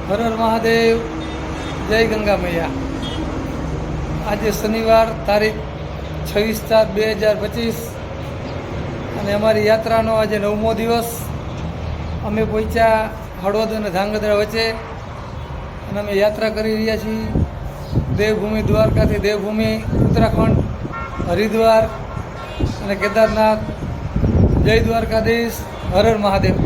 હર હર મહાદેવ, જય ગંગા મૈયા। આજે શનિવાર તારીખ 26/4/2025 અને અમારી યાત્રાનો આજે 9મો દિવસ। અમે પહોંચ્યા હળવદ અને ધાંગધ્રા વચ્ચે અને અમે યાત્રા કરી રહ્યા છીએ દેવભૂમિ દ્વારકાથી દેવભૂમિ ઉત્તરાખંડ, હરિદ્વાર અને કેદારનાથ। જય દ્વારકાધીશ, હર હર મહાદેવ।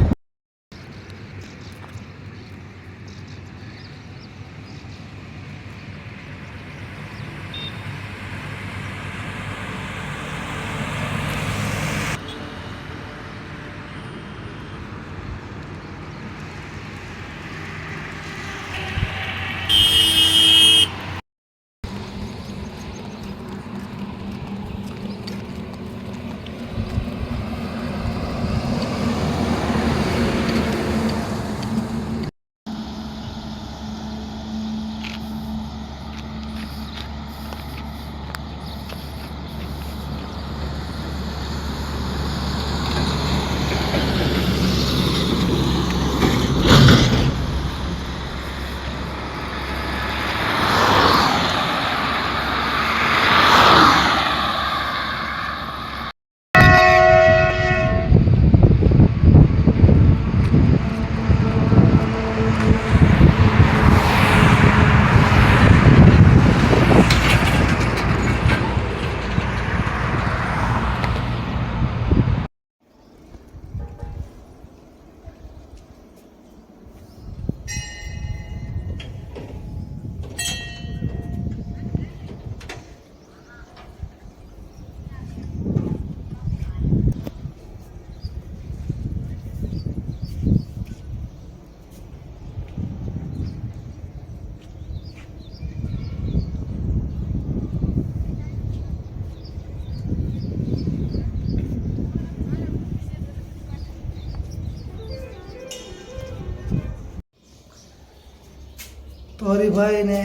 તો હરિભાઈ ને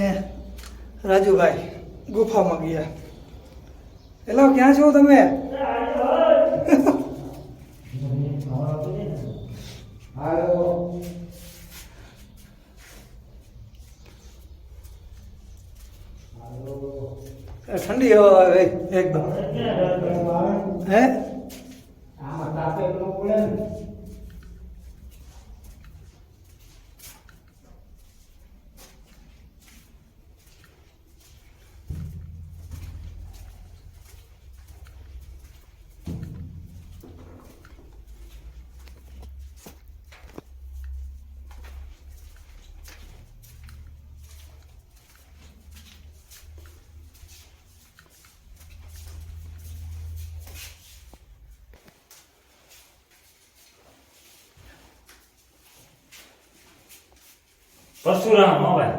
રાજુભાઈ ગુફામાં ગયા। હેલો, ક્યાં છો તમે? ઠંડી હવા આવે એકદમ। હે પરશુરામ હો ભાઈ।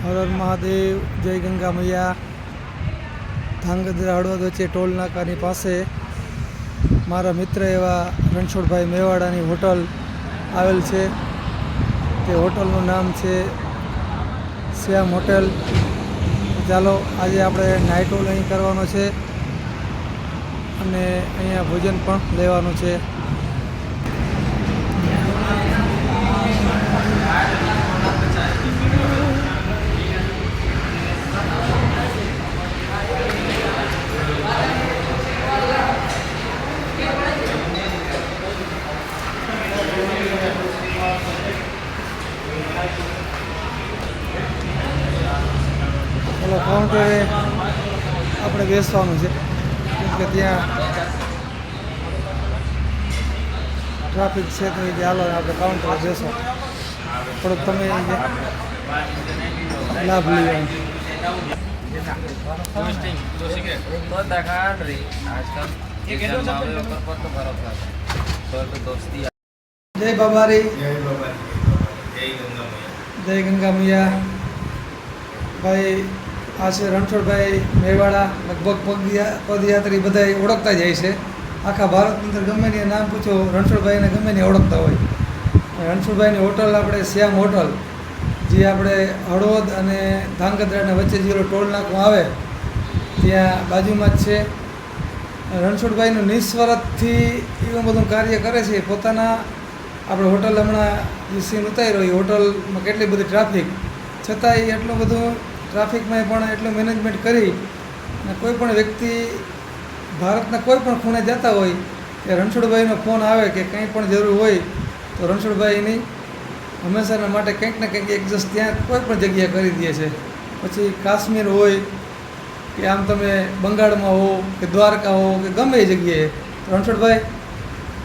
હર હર મહાદેવ, જય ગંગા મૈયા। ધાંગધ્રા હળવદ વચ્ચે ટોલ નાકાની પાસે મારા મિત્ર એવા રણછોડભાઈ મેવાડાની હોટલ આવેલ છે। તે હોટલનું નામ છે શ્યામ હોટેલ। ચાલો આજે આપણે નાઇટ હોલ અહીં કરવાનો છે અને અહીંયા ભોજન પણ લેવાનું છે। ચાલો, કાઉન્ટરે આપણે બેસવાનું છે કેમ કે ત્યાં ટ્રાફિક છે તો એ હાલો આપણે કાઉન્ટરે બેસો, થોડોક તમે લાભ લઈએ। જય બાબારી, જય ગંગા મૈયા। ભાઈ આ છે રણછોડભાઈ મેવાડા। લગભગ પદયાત્રી બધા ઓળખતા જાય છે। આખા ભારતની અંદર ગમે તે નામ પૂછો, રણછોડભાઈને ગમે તે ઓળખતા હોય। રણછોડભાઈની હોટલ આપણે શ્યામ હોટલ, જે આપણે હળવદ અને ધાંગધ્રાના વચ્ચે જે ટોલ નાકું આવે ત્યાં બાજુમાં જ છે. રણછોડભાઈનું નિસ્વાર્થથી એવું બધું કાર્ય કરે છે. પોતાના આપણે હોટલ હમણાં જે સીન ઉતાર્યો એ હોટલમાં કેટલી બધી ટ્રાફિક છતાંય એટલું બધું ટ્રાફિકમાં પણ એટલું મેનેજમેન્ટ કરી અને કોઈ પણ વ્યક્તિ ભારતના કોઈ પણ ખૂણે જતા હોય કે રણછોડભાઈનો ફોન આવે કે કંઈ પણ જરૂર હોય તો રણછોડભાઈની હંમેશાના માટે કંઈક ને કંઈક એડજસ્ટ ત્યાં કોઈ પણ જગ્યાએ કરી દે છે. પછી કાશ્મીર હોય કે આમ તમે બંગાળમાં હો કે દ્વારકા હો કે ગમે એ જગ્યાએ તો રણછોડભાઈ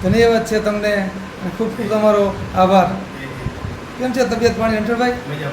ધન્યવાદ છે તમને અને ખૂબ ખૂબ તમારો આભાર. કેમ છે તબિયત પાણી રણછોડભાઈ? મજા.